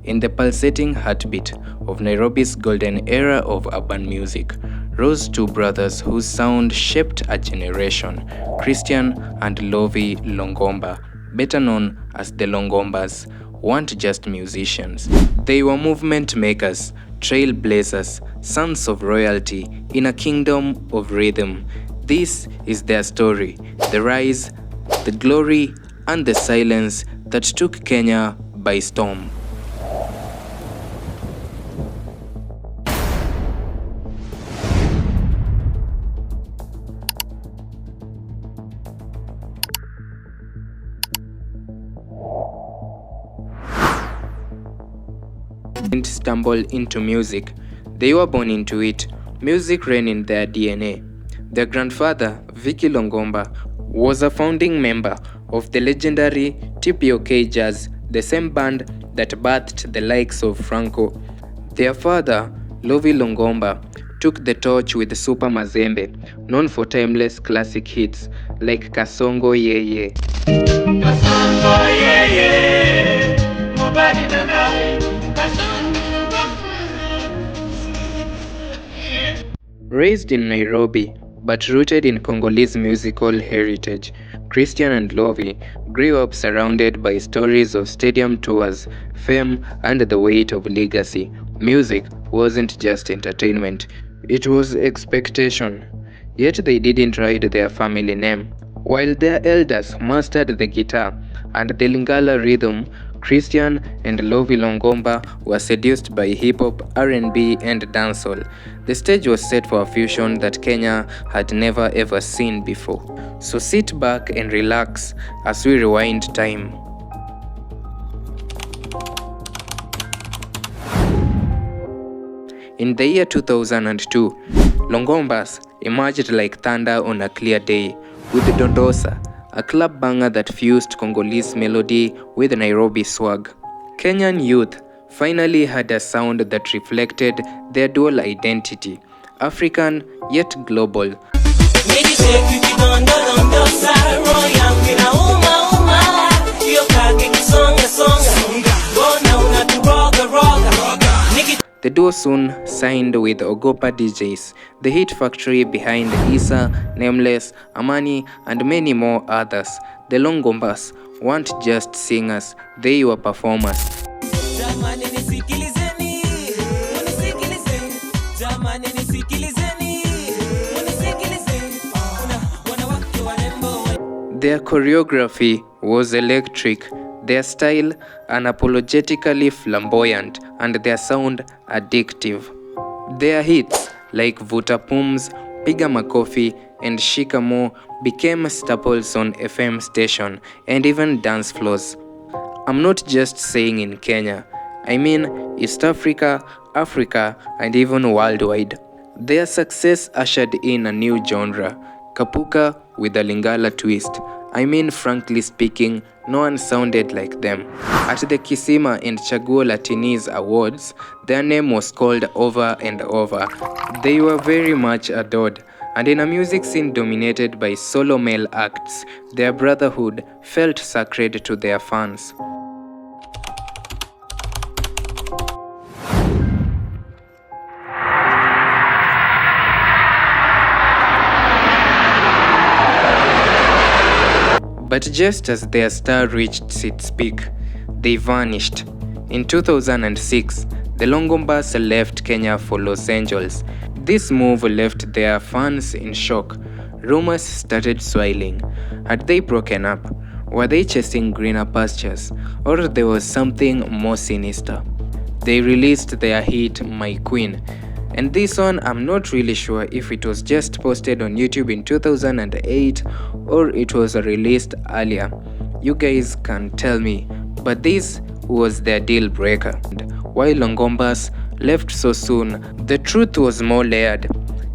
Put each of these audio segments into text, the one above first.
in the pulsating heartbeat of Nairobi's golden era of urban music, rose two brothers whose sound shaped a generation, Christian and Lovy Longomba, better known as the Longombas, weren't just musicians. They were movement makers, trailblazers, sons of royalty in a kingdom of rhythm. This is their story, the rise, the glory, and the silence that took Kenya by storm. Didn't stumble into music, they were born into it. Music ran in their DNA. Their grandfather, Vuta Longomba, was a founding member of the legendary TPOK Jazz, the same band that birthed the likes of Franco. Their father, Lovy Longomba, took the torch with Super Mazembe, known for timeless classic hits like Kasongo Yeye. Kasongo Yeye, Mobadi Nana. Raised in Nairobi, but rooted in Congolese musical heritage, Christian and Lovy grew up surrounded by stories of stadium tours, fame, and the weight of legacy. Music wasn't just entertainment, it was expectation. Yet they didn't ride their family name. While their elders mastered the guitar and the Lingala rhythm, Christian and Lovy Longomba were seduced by hip-hop, R&B, and dancehall. The stage was set for a fusion that Kenya had never ever seen before. So sit back and relax as we rewind time. In the year 2002, Longombas emerged like thunder on a clear day with Dondosa, a club banger that fused Congolese melody with Nairobi swag. Kenyan youth finally had a sound that reflected their dual identity, African yet global. The duo soon signed with Ogopa DJs, the hit factory behind Isa, Nameless, Amani, and many more others. The Longombas weren't just singers, they were performers. Their choreography was electric, their style unapologetically flamboyant, and their sound addictive. Their hits like Vuta Pumz, Piga Makofi, and Shikamo became staples on FM station and even dance floors. I'm not just saying in Kenya, I mean East Africa, Africa, and even worldwide. Their success ushered in a new genre, Kapuka with a Lingala twist. I mean, frankly speaking, no one sounded like them. At the Kisima and Chaguo Latinese Awards, their name was called over and over. They were very much adored, and in a music scene dominated by solo male acts, their brotherhood felt sacred to their fans. But just as their star reached its peak, they vanished. In 2006, the Longombas left Kenya for Los Angeles. This move left their fans in shock. Rumors started swirling. Had they broken up? Were they chasing greener pastures? Or there was something more sinister? They released their hit, My Queen. And this one, I'm not really sure if it was just posted on YouTube in 2008 or it was released earlier. You guys can tell me, but this was their deal breaker. Why Longombas left so soon? The truth was more layered.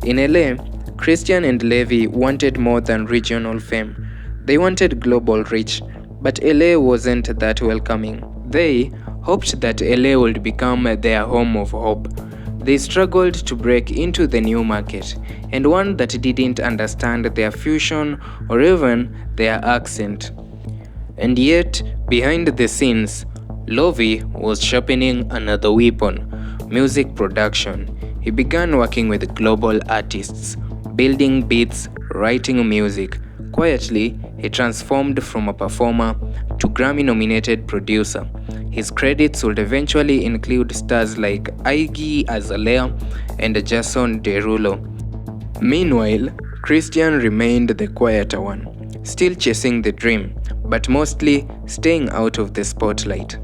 In LA, Christian and Lovy wanted more than regional fame. They wanted global reach, but LA wasn't that welcoming. They hoped that LA would become their home of hope. They struggled to break into the new market, and one that didn't understand their fusion or even their accent. And yet, behind the scenes, Lovy was sharpening another weapon, music production. He began working with global artists, building beats, writing music. Quietly, he transformed from a performer to Grammy-nominated producer. His credits would eventually include stars like Iggy Azalea and Jason Derulo. Meanwhile, Christian remained the quieter one, still chasing the dream, but mostly staying out of the spotlight.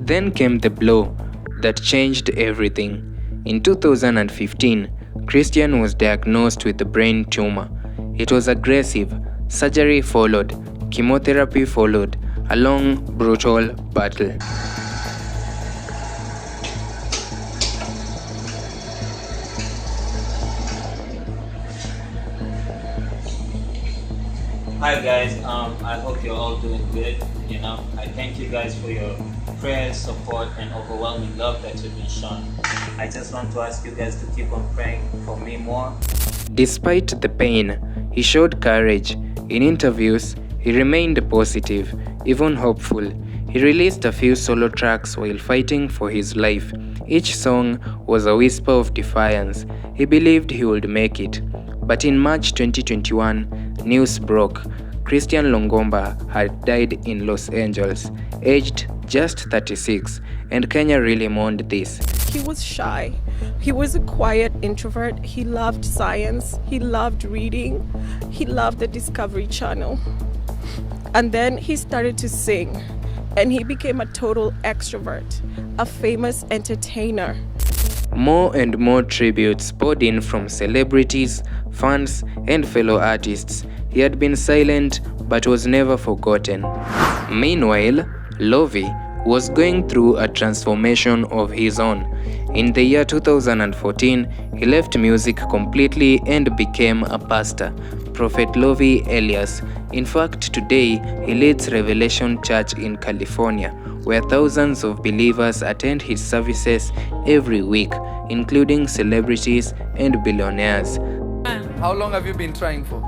Then came the blow that changed everything. In 2015, Christian was diagnosed with a brain tumor. It was aggressive, surgery followed, chemotherapy followed, a long, brutal battle. Hi guys, I hope you're all doing good. I thank you guys for your prayers, support, and overwhelming love that you've been shown. I just want to ask you guys to keep on praying for me more. Despite the pain, he showed courage. In interviews, he remained positive, even hopeful. He released a few solo tracks while fighting for his life. Each song was a whisper of defiance. He believed he would make it. But in March 2021, news broke. Christian Longomba had died in Los Angeles, aged just 36, and Kenya really mourned this. He was shy. He was a quiet introvert. He loved science. He loved reading. He loved the Discovery Channel. And then he started to sing, and he became a total extrovert, a famous entertainer. More and more tributes poured in from celebrities, fans, and fellow artists. He had been silent but was never forgotten. Meanwhile, Lovy was going through a transformation of his own. In the year 2014, he left music completely and became a pastor, Prophet Lovy Elias. In fact, today he leads Revelation Church in California, where thousands of believers attend his services every week, including celebrities and billionaires. How long have you been trying for?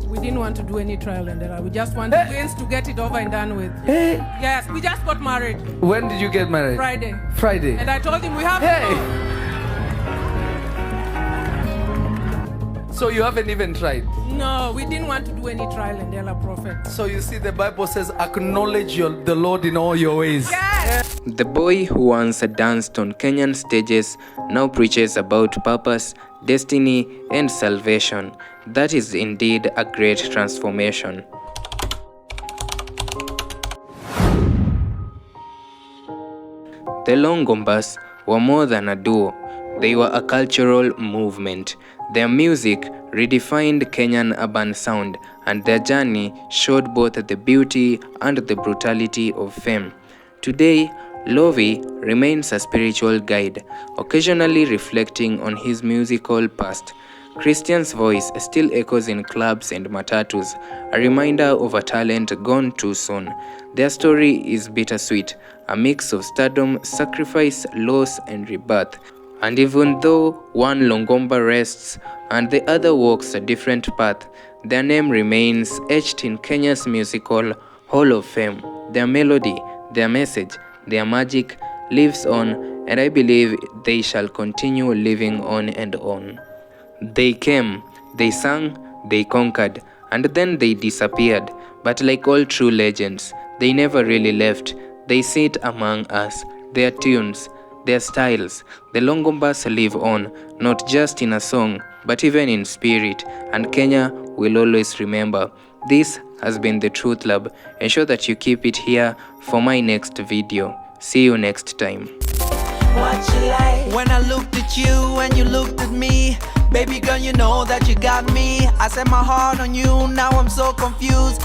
We didn't want to do any trial and error. We just want to get it over and done with. Yes, we just got married. When did you get married? Friday. Friday. And I told him we have to go. So you haven't even tried? No, we didn't want to do any trial and error, Prophet. So you see, the Bible says, acknowledge the Lord in all your ways. Yes. The boy who once danced on Kenyan stages now preaches about purpose, destiny, and salvation. That is indeed a great transformation. The Longombas were more than a duo. They were a cultural movement. Their music redefined Kenyan urban sound, and their journey showed both the beauty and the brutality of fame. Today, Lovy remains a spiritual guide, occasionally reflecting on his musical past. Christian's voice still echoes in clubs and matatus, a reminder of a talent gone too soon. Their story is bittersweet, a mix of stardom, sacrifice, loss, and rebirth. And even though one Longomba rests and the other walks a different path, their name remains etched in Kenya's musical Hall of Fame. Their melody, their message, their magic lives on, and I believe they shall continue living on and on. They came, they sang, they conquered, and then they disappeared. But like all true legends, they never really left. They sit among us, their tunes, their styles. The Longombas live on, not just in a song, but even in spirit, and Kenya will always remember. This has been the Truth Lab. Ensure that you keep it here for my next video. See you next time. What you like? When I looked at you and you looked at me, baby girl, you know that you got me. I set my heart on you, now I'm so confused.